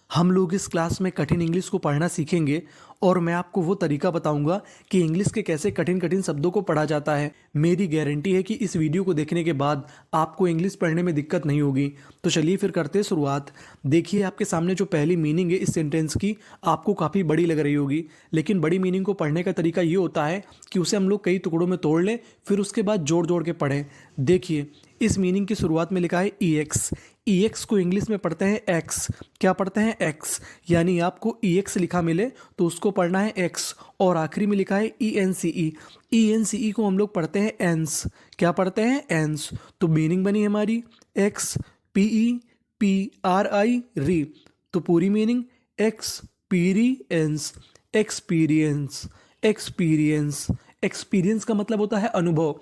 हम लोग इस क्लास में कठिन इंग्लिश को पढ़ना सीखेंगे और मैं आपको वो तरीका बताऊंगा कि इंग्लिश के कैसे कठिन कठिन शब्दों को पढ़ा जाता है। मेरी गारंटी है कि इस वीडियो को देखने के बाद आपको इंग्लिश पढ़ने में दिक्कत नहीं होगी। तो चलिए फिर करते हैं शुरुआत। देखिए आपके सामने जो पहली मीनिंग है इस सेंटेंस की, आपको काफ़ी बड़ी लग रही होगी, लेकिन बड़ी मीनिंग को पढ़ने का तरीका ये होता है कि उसे हम लोग कई टुकड़ों में तोड़ लें, फिर उसके बाद जोड़ जोड़ के पढ़ें। देखिए इस मीनिंग की शुरुआत में लिखा है ई एक्स। ई एक्स को इंग्लिश में पढ़ते हैं एक्स। क्या पढ़ते हैं? एक्स। यानी आपको ई एक्स लिखा मिले तो उसको पढ़ना है एक्स। और आखिरी में लिखा है ई एन सी ई। ई एन सी ई को हम लोग पढ़ते हैं एंस। क्या पढ़ते हैं? एंस। तो मीनिंग बनी हमारी x P E P R आई री। तो पूरी meaning experience. Experience. Experience. Experience का मतलब होता है अनुभव।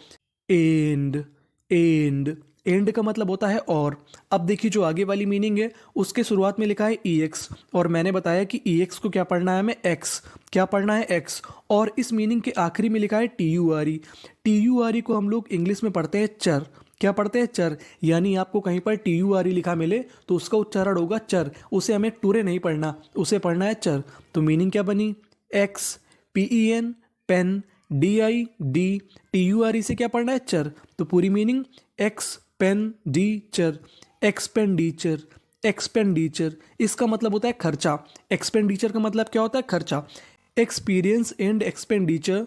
एंड एंड एंड का मतलब होता है और। अब देखिए जो आगे वाली मीनिंग है उसके शुरुआत में लिखा है ई एक्स, और मैंने बताया कि ई एक्स को क्या पढ़ना है हमें? एक्स। क्या पढ़ना है? एक्स। और इस मीनिंग के आखिरी में लिखा है टी यू आर ई। टी यू आर ई को हम लोग इंग्लिश में पढ़ते हैं चर। क्या पढ़ते हैं? चर। यानी आपको कहीं पर टी यू आर ई लिखा मिले तो उसका उच्चारण होगा चर। उसे हमें टूरे नहीं पढ़ना, उसे पढ़ना है चर। तो मीनिंग क्या बनी? X P E N pen D I D T U R E से क्या पढ़ना है? चर। तो पूरी मीनिंग एक्सपेंडिचर। एक्सपेंडिचर। एक्सपेंडिचर इसका मतलब होता है खर्चा। एक्सपेंडिचर का मतलब क्या होता है? खर्चा। Experience and expenditure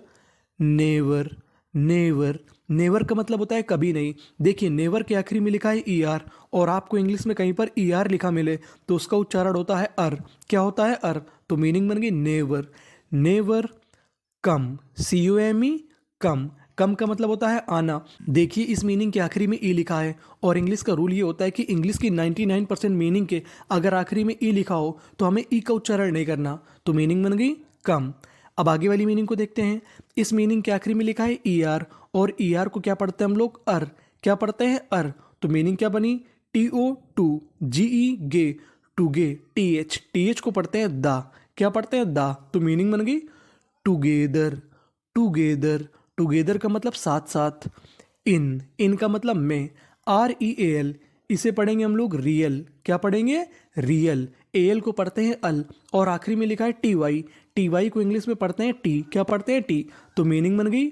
never. Never. Never का मतलब होता है कभी नहीं। देखिए नेवर के आखिरी में लिखा है ई आर, और आपको इंग्लिश में कहीं पर ई आर लिखा मिले तो उसका उच्चारण होता है अर। क्या होता है? अर। तो मीनिंग बन गई never. Never come. C U M E come. Come का मतलब होता है आना। देखिए इस मीनिंग के आखिरी में ई लिखा है, और इंग्लिश का रूल ये होता है कि इंग्लिश की 99% मीनिंग के अगर आखिरी में ई लिखा हो तो हमें ई का उच्चारण नहीं करना। तो मीनिंग बन गई कम। अब आगे वाली मीनिंग को देखते हैं। इस मीनिंग के आखिरी में लिखा है ई आर, और ई आर को क्या पढ़ते हैं हम लोग? अर। क्या पढ़ते हैं? अर। तो मीनिंग क्या बनी? T O to G E गे टू गे टी एच को पढ़ते हैं दा। क्या पढ़ते हैं? दा। तो मीनिंग बन गई टुगेदर। टुगेदर। टुगेदर का मतलब साथ साथ। इन। इन का मतलब में। आर ई ए एल इसे पढ़ेंगे हम लोग रियल। क्या पढ़ेंगे? रियल। ए एल को पढ़ते हैं अल, और आखिरी में लिखा है टी वाई। टी वाई को इंग्लिश में पढ़ते हैं टी। क्या पढ़ते हैं? टी। तो मीनिंग बन गई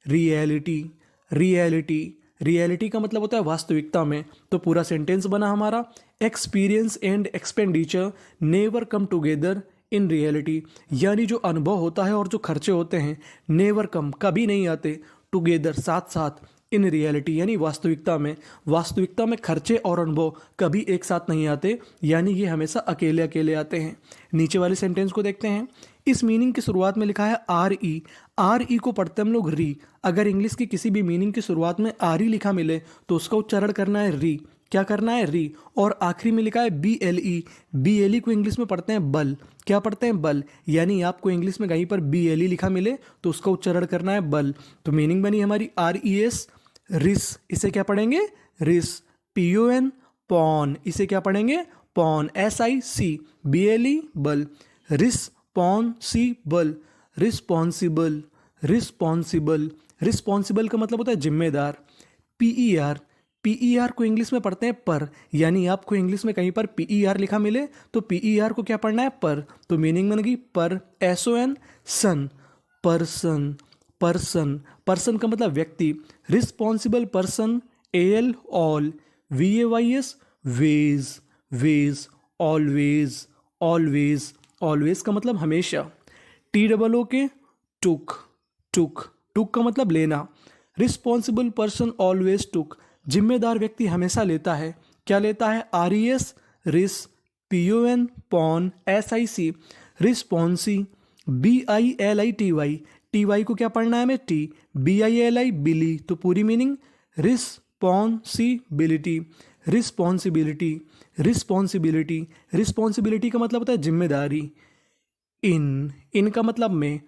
रियलिटी। रियलिटी। रियलिटी का मतलब होता है वास्तविकता में। तो पूरा सेंटेंस बना हमारा experience and expenditure never come together in reality. यानी जो अनुभव होता है और जो खर्चे होते हैं नेवर कम कभी नहीं आते, टुगेदर साथ साथ, इन रियलिटी यानी वास्तविकता में। वास्तविकता में खर्चे और अनुभव कभी एक साथ नहीं आते, यानी ये हमेशा अकेले अकेले आते हैं। नीचे वाले सेंटेंस को देखते हैं। इस मीनिंग की शुरुआत में लिखा है आर ई। आर ई को पढ़ते हम लोग री। अगर इंग्लिश की किसी भी मीनिंग की शुरुआत में आर ई लिखा मिले तो उसका उच्चारण करना है री। क्या करना है? री। और आखिरी में लिखा है B L E. B L E को इंग्लिश में पढ़ते हैं बल। क्या पढ़ते हैं? बल। यानी आपको इंग्लिश में कहीं पर बी एल ई लिखा मिले तो उसका उच्चारण करना है बल। तो मीनिंग बनी हमारी आर ई एस रिस। इसे क्या पढ़ेंगे? रिस। पी ओ एन पॉन। इसे क्या पढ़ेंगे? पॉन। S I C B L E बल। रिस्पॉन्सिबल। रिस्पॉन्सिबल। रिस्पॉन्सिबल। रिस्पॉन्सिबल का मतलब होता है जिम्मेदार। P E R. P E R को इंग्लिश में पढ़ते हैं पर। यानी आपको इंग्लिश में कहीं पर पी ई आर लिखा मिले तो पी ई आर को क्या पढ़ना है? पर। तो मीनिंग बन गई पर। S O N son. Person. Person. Person का मतलब व्यक्ति। Responsible person A L all वी A Y S ways. Ways. Always. Always. Always का मतलब हमेशा। टी डबल ओ के टुक। टुक। टुक का मतलब लेना। Responsible person always took. जिम्मेदार व्यक्ति हमेशा लेता है। क्या लेता है? R E S res. P O N pon. S I C responsi. B I L I T Y. T Y को क्या पढ़ना है हमें? T. B I L I bili. तो पूरी meaning responsibility. Responsibility. Responsibility. Responsibility का मतलब होता है जिम्मेदारी। इन। इन का मतलब में।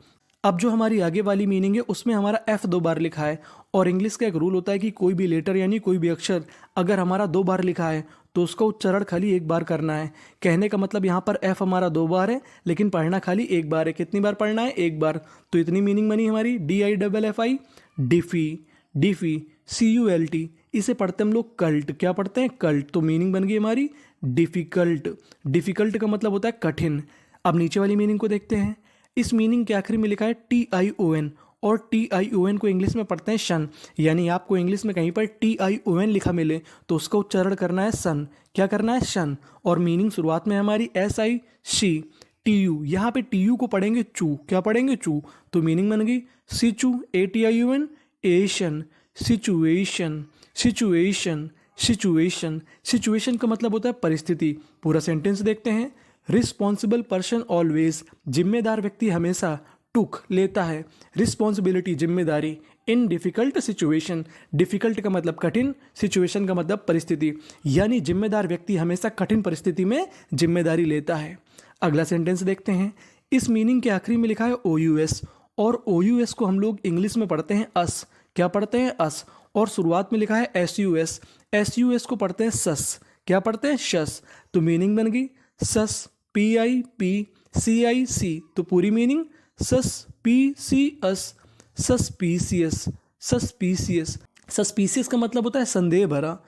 अब जो हमारी आगे वाली मीनिंग है उसमें हमारा एफ 2 बार लिखा है, और इंग्लिश का एक रूल होता है कि कोई भी लेटर यानी कोई भी अक्षर अगर हमारा 2 बार लिखा है तो उसका उच्चारण खाली एक बार करना है। कहने का मतलब यहाँ पर एफ हमारा 2 बार है लेकिन पढ़ना खाली एक बार है। कितनी बार पढ़ना है? एक बार। तो इतनी मीनिंग बनी हमारी D I double F I diffi. Diffi. C U L T इसे पढ़ते हम लोग कल्ट। क्या पढ़ते हैं? कल्ट। तो मीनिंग बन गई हमारी डिफ़िकल्ट। डिफ़िकल्ट का मतलब होता है कठिन। अब नीचे वाली मीनिंग को देखते हैं। इस मीनिंग के आखिरी में लिखा है TION, और TION को इंग्लिश में पढ़ते हैं शन। यानी आपको इंग्लिश में कहीं पर TION लिखा मिले तो उसका उच्चारण करना है सन। क्या करना है? शन। और मीनिंग शुरुआत में हमारी SI शी, TU, यहाँ पे TU को पढ़ेंगे चू। क्या पढ़ेंगे? चू। तो मीनिंग बन गई सिचू, ATION, एशन, सिचुएशन, सिचुएशन, सिचुएशन। सिचुएशन का मतलब होता है परिस्थिति। पूरा सेंटेंस देखते हैं। रिस्पॉन्सिबल पर्सन ऑलवेज, जिम्मेदार व्यक्ति हमेशा, टुक लेता है, रिस्पॉन्सिबिलिटी जिम्मेदारी, इन डिफिकल्ट सिचुएशन। डिफिकल्ट का मतलब कठिन, सिचुएशन का मतलब परिस्थिति, यानी जिम्मेदार व्यक्ति हमेशा कठिन परिस्थिति में जिम्मेदारी लेता है। अगला सेंटेंस देखते हैं। इस मीनिंग के आखिरी में लिखा है OUS, और OUS को हम लोग इंग्लिश में पढ़ते हैं अस। क्या पढ़ते हैं? अस। और शुरुआत में लिखा है SUS, SUS को पढ़ते हैं सस। क्या पढ़ते हैं? शस। तो मीनिंग बन गई सस, PIPCIC। तो पूरी meaning suspicious, suspicious, suspicious. Suspicious का मतलब होता है संदेह भरा।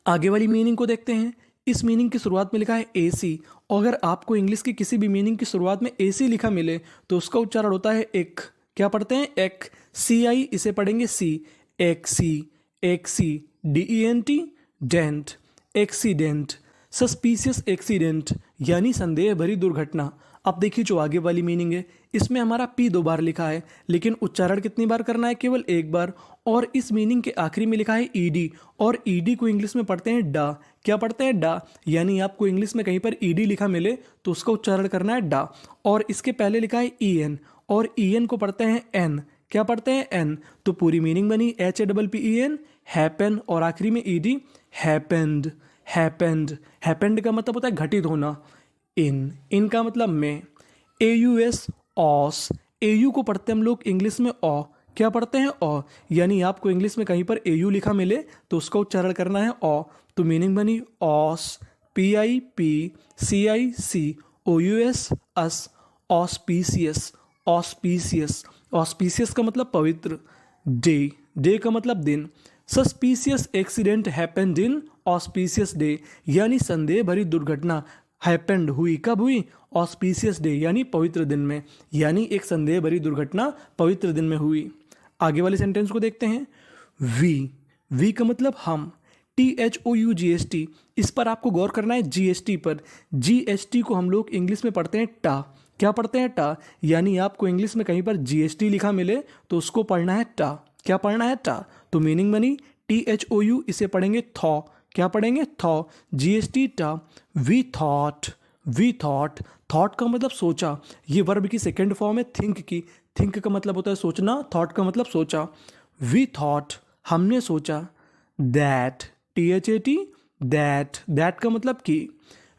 आगे वाली मीनिंग को देखते हैं। इस मीनिंग की शुरुआत में लिखा है AC, और अगर आपको इंग्लिश की किसी भी मीनिंग की शुरुआत में AC लिखा मिले तो उसका उच्चारण होता है एक। क्या पढ़ते हैं? एक। CI, इसे पढ़ेंगे C, एक सी, एक C, DENT, dent, accident. Suspicious accident यानी संदेह भरी दुर्घटना। अब देखिए जो आगे वाली मीनिंग है, इसमें हमारा P 2 बार लिखा है, लेकिन उच्चारण कितनी बार करना है? केवल एक बार। और इस मीनिंग के आखिरी में लिखा है ED, और ED को इंग्लिश में पढ़ते हैं डा। क्या पढ़ते हैं? डा। यानी आपको इंग्लिश में कहीं पर ED लिखा मिले तो उसका उच्चारण करना है डा। और इसके पहले लिखा है EN, और EN को पढ़ते हैं N। क्या पढ़ते हैं? N। तो पूरी मीनिंग बनी HAPPEN, हैपन, और आखिरी में ED, हैपेंड, हैपेंड। हैपेंड का मतलब होता है घटित होना। इन का मतलब में। AUS, ऑस। AU को पढ़ते हम लोग इंग्लिश में ओ। क्या पढ़ते हैं? ओ। यानी आपको इंग्लिश में कहीं पर AU लिखा मिले तो उसका उच्चारण करना है ओ। तो मीनिंग बनी ऑस, PIPCIC, OUS, अस, ऑस्पीसियस, ऑस्पीसियस। ऑस्पीसियस का मतलब पवित्र। डे का मतलब दिन। Suspicious accident happened in auspicious day, यानी संदेह भरी दुर्घटना हैपेंड हुई। कब हुई? ऑस्पीशियस डे, यानी पवित्र दिन में। यानी एक संदेह भरी दुर्घटना पवित्र दिन में हुई। आगे वाले सेंटेंस को देखते हैं। वी का मतलब हम। THOUGST, इस पर आपको गौर करना है GST पर। GST को हम लोग इंग्लिश में पढ़ते हैं टा। क्या पढ़ते हैं? टा। यानी आपको इंग्लिश में कहीं पर GST लिखा मिले तो उसको पढ़ना है टा। क्या पढ़ना है? टा। तो मीनिंग बनी THOU, इसे पढ़ेंगे थॉ। क्या पढ़ेंगे? थॉ। GST टा। We thought, we thought. Thought का मतलब सोचा। ये वर्ब की सेकेंड फॉर्म है थिंक की। थिंक का मतलब होता है सोचना, थॉट का मतलब सोचा। वी थॉट, हमने सोचा। दैट, THAT, दैट का मतलब कि।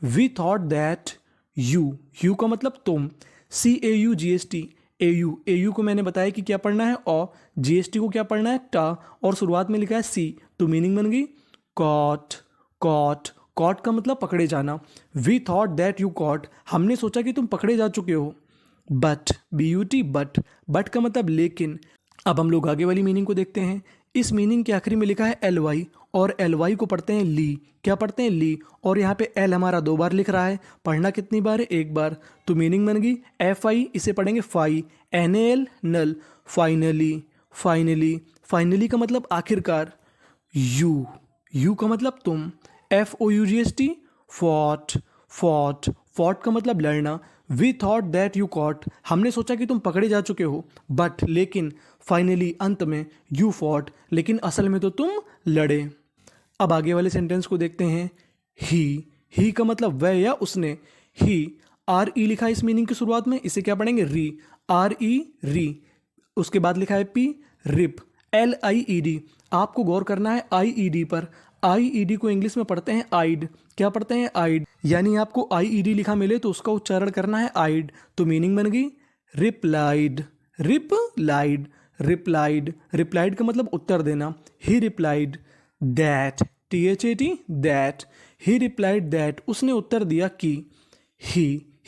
वी थॉट दैट यू का मतलब तुम। CAUGST, AU को मैंने बताया कि क्या पढ़ना है? ओ। GST को क्या पढ़ना है? टा। और शुरुआत में लिखा है C, तो मीनिंग बन गई कॉट, कॉट। कॉट का मतलब पकड़े जाना। We thought that you caught, हमने सोचा कि तुम पकड़े जा चुके हो। बट, BUT, बट का मतलब लेकिन। अब हम लोग आगे वाली मीनिंग को देखते हैं। इस मीनिंग के आखिरी में लिखा है LY, और LY को पढ़ते हैं ली। क्या पढ़ते हैं? ली। और यहाँ पे L हमारा 2 बार लिख रहा है, पढ़ना कितनी बार है? एक बार। तो मीनिंग बन गई FI, इसे पढ़ेंगे फाई, NAL, नल, फाइनली, फाइनली। फाइनली का मतलब आखिरकार। यू का मतलब तुम। FOUGST, fought, fought. फॉट का मतलब लड़ना। We thought that you caught, हमने सोचा कि तुम पकड़े जा चुके हो। बट, लेकिन, फाइनली, अंत में, यू फॉट, लेकिन असल में तो तुम लड़े। अब आगे वाले सेंटेंस को देखते हैं। ही का मतलब वह या उसने। ही, RE लिखा है इस मीनिंग की शुरुआत में, इसे क्या पढ़ेंगे? री, RE, री। उसके बाद लिखा है P, रिप, LIED। आपको गौर करना है IED पर। IED को इंग्लिश में पढ़ते हैं आइड। क्या पढ़ते हैं? आइड। यानी आपको IED लिखा मिले तो उसका उच्चारण करना है आइड। तो मीनिंग बन गई रिप्लाइड, रिप्लाइड, रिप्लाइड। रिप्लाइड का मतलब उत्तर देना। ही replied that, THAT, that. He replied that, उसने उत्तर दिया कि।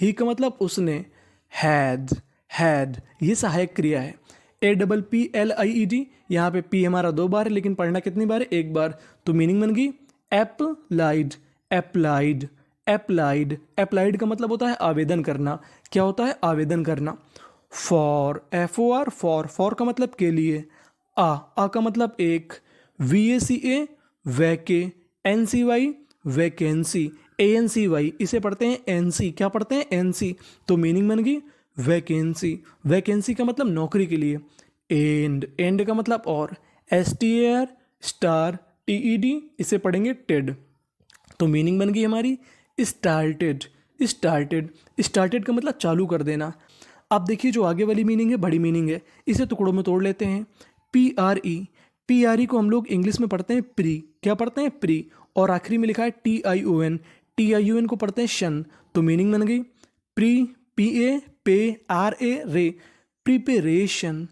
ही का मतलब उसने। हैड, ये सहायक क्रिया है। APPLIED, यहाँ पे P हमारा 2 बार है, लेकिन पढ़ना कितनी बार है? एक बार। तो मीनिंग बन गई एप्लाइड, एप्लाइड, अप्लाइड, अप्लाइड का मतलब होता है आवेदन करना। क्या होता है? आवेदन करना। फॉर, FOR, फॉर का मतलब के लिए। आ का मतलब एक। VACA, वैके। NCY, vacancy. ANCY, इसे पढ़ते हैं NC। क्या पढ़ते हैं? NC। तो मीनिंग बन गई वैकेंसी। वैकेंसी का मतलब नौकरी के लिए। एंड का मतलब और। STAR, star. TED, इसे पढ़ेंगे टेड। तो मीनिंग बन गई हमारी स्टार्टेड। स्टार्टेड, स्टार्टेड का मतलब चालू कर देना। अब देखिए जो आगे वाली मीनिंग है बड़ी मीनिंग है, इसे टुकड़ों में तोड़ लेते हैं। PRE को हम लोग इंग्लिश में पढ़ते हैं प्री। क्या पढ़ते हैं? प्री। और आखिरी में लिखा है TION को पढ़ते हैं शन। तो मीनिंग बन गई प्री, PA, पे, RA, रे। Preparation,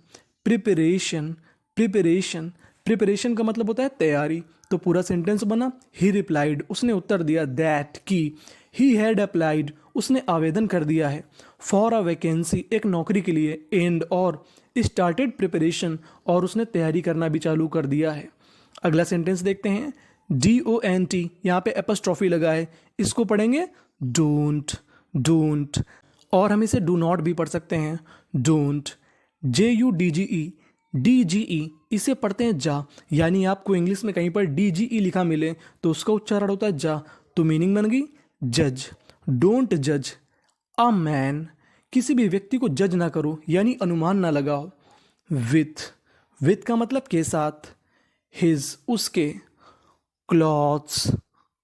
preparation, preparation. प्रिपरेशन का मतलब होता है तैयारी। तो पूरा सेंटेंस बना, ही रिप्लाइड, उसने उत्तर दिया, दैट की, ही हैड अप्लाइड, उसने आवेदन कर दिया है, फॉर अ वैकेंसी, एक नौकरी के लिए, एंड और, स्टार्टेड प्रिपरेशन, और उसने तैयारी करना भी चालू कर दिया है। अगला सेंटेंस देखते हैं। DONT, यहाँ पे एपस्ट्रॉफी लगा है, इसको पढ़ेंगे डोंट। डोंट, और हम इसे डू नॉट भी पढ़ सकते हैं, डोंट। JUDGE, इसे पढ़ते हैं जा। यानी आपको इंग्लिश में कहीं पर DGE लिखा मिले तो उसका उच्चारण होता है जा। तो मीनिंग बन गई जज। डोंट जज अ मैन, किसी भी व्यक्ति को जज ना करो यानी अनुमान ना लगाओ। विथ का मतलब के साथ। हिज, उसके। क्लॉथ्स,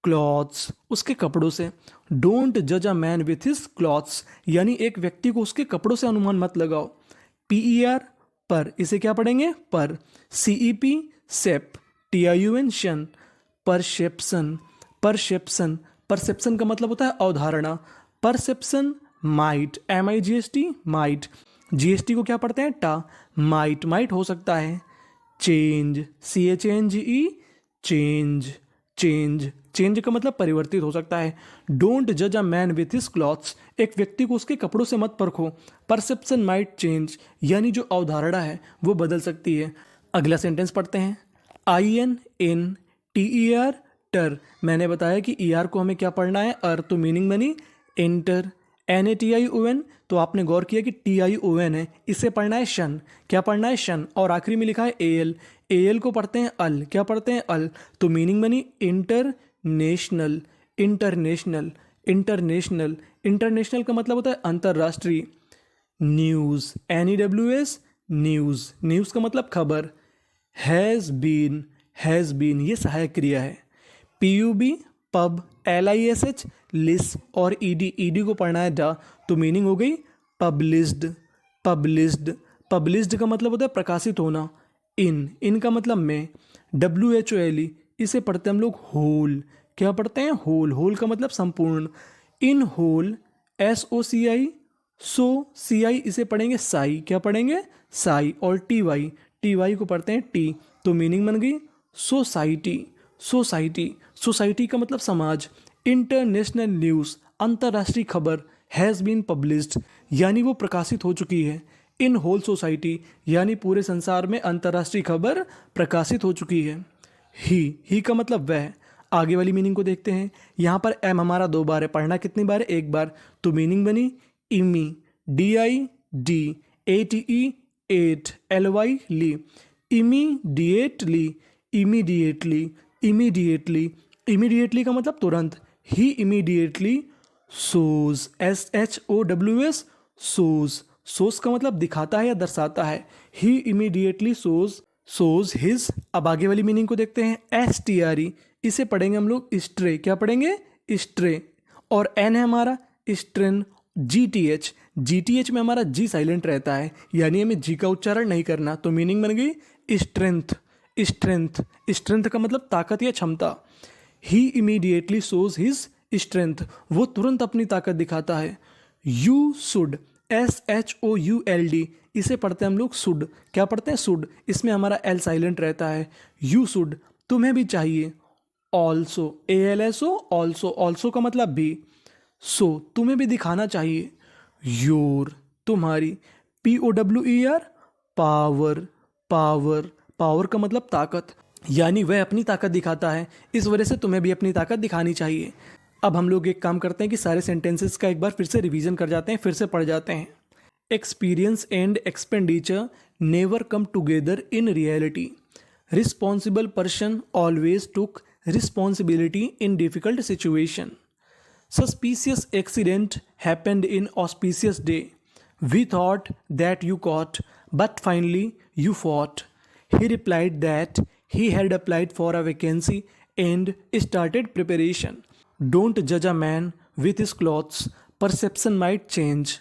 क्लॉथ्स, उसके कपड़ों से। डोंट जज a man with his clothes, यानी एक व्यक्ति को उसके कपड़ों से अनुमान मत लगाओ। PER, पर, इसे क्या पढ़ेंगे? पर। CEP, सेप। TION, शन। परसेप्शन, परसेप्शन, परसेप्शन का मतलब होता है अवधारणा। Perception, might. MIGHT, might. GST को क्या पढ़ते हैं? टा। माइट हो सकता है। Change, CHANGE, change. चेंज का मतलब परिवर्तित हो सकता है। डोंट जज a man with his clothes, एक व्यक्ति को उसके कपड़ों से मत परखो। परसेप्शन माइट चेंज, यानी जो अवधारणा है वो बदल सकती है। अगला सेंटेंस पढ़ते हैं। INTER, टर। मैंने बताया कि ER को हमें क्या पढ़ना है? अर। तो मीनिंग बनी एंटर। NATION, तो आपने गौर किया कि TION है, इसे पढ़ना है शन। क्या पढ़ना है? शन। और आखिरी में लिखा है AL को पढ़ते हैं अल। क्या पढ़ते हैं? अल। तो मीनिंग बनी इंटरनेशनल। इंटरनेशनल, इंटरनेशनल, इंटरनेशनल का मतलब होता है अंतर्राष्ट्रीय। न्यूज़, NEWS, न्यूज़ का मतलब खबर। हैज़ बीन, ये सहायक क्रिया है। PUB, pub. LISH, लिस। और ED को पढ़ना है डा। तो मीनिंग हो गई पब्लिश्ड। पब्लिश्ड का मतलब होता है प्रकाशित होना। इन का मतलब में। WHOLE, इसे पढ़ते हम लोग होल। क्या पढ़ते हैं? होल का मतलब संपूर्ण। इन होल, SOCI, CI, इसे पढ़ेंगे साई। क्या पढ़ेंगे? साई। और TY को पढ़ते हैं टी। तो मीनिंग बन गई सोसाइटी का मतलब समाज। इंटरनेशनल न्यूज़, अंतर्राष्ट्रीय खबर। हैज़ बीन पब्लिश्ड, यानी वो प्रकाशित हो चुकी है। इन होल सोसाइटी, यानी पूरे संसार में अंतर्राष्ट्रीय खबर प्रकाशित हो चुकी है। ही का मतलब वह। आगे वाली मीनिंग को देखते हैं। यहाँ पर एम हमारा 2 बार है, पढ़ना कितनी बार है? 1 बार। तो मीनिंग बनी इमी। DIDATE, एट। LY, ली। इमीडिएटली का मतलब तुरंत। ही इमीडिएटली सोज, SHOWS, सोज का मतलब दिखाता है या दर्शाता है। ही इमीडिएटली सोज हिज। अब आगे वाली मीनिंग को देखते हैं। STRE, इसे पढ़ेंगे हम लोग स्ट्रे। क्या पढ़ेंगे? स्ट्रे। और N है हमारा स्ट्रेन। GTH में हमारा G साइलेंट रहता है, यानी हमें G का उच्चारण नहीं करना। तो मीनिंग बन गई स्ट्रेंथ का मतलब ताकत या क्षमता। ही इमीडिएटली शोज हिज स्ट्रेंथ, वो तुरंत अपनी ताकत दिखाता है। यू शुड, SHOULD, इसे पढ़ते हैं हम लोग शुड। क्या पढ़ते हैं? शुड। इसमें हमारा L साइलेंट रहता है। यू शुड, तुम्हें भी चाहिए। ऑल्सो, ALSO, ऑल्सो का मतलब भी। सो, तुम्हें भी दिखाना चाहिए। योर, तुम्हारी। POWER, पावर का मतलब ताकत, यानी वह अपनी ताकत दिखाता है, इस वजह से तुम्हें भी अपनी ताकत दिखानी चाहिए। अब हम लोग एक काम करते हैं कि सारे सेंटेंसेस का एक बार फिर से रिवीजन कर जाते हैं, फिर से पढ़ जाते हैं। Experience and expenditure never come together in reality. Responsible person always took responsibility in difficult situation. Suspicious accident happened in auspicious day. We thought that you caught, but finally you fought. He replied that he had applied for a vacancy and started preparation. Don't judge a man with his clothes. Perception might change.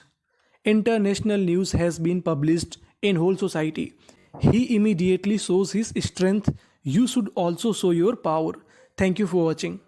International news has been published in whole society. He immediately shows his strength. You should also show your power. Thank you for watching.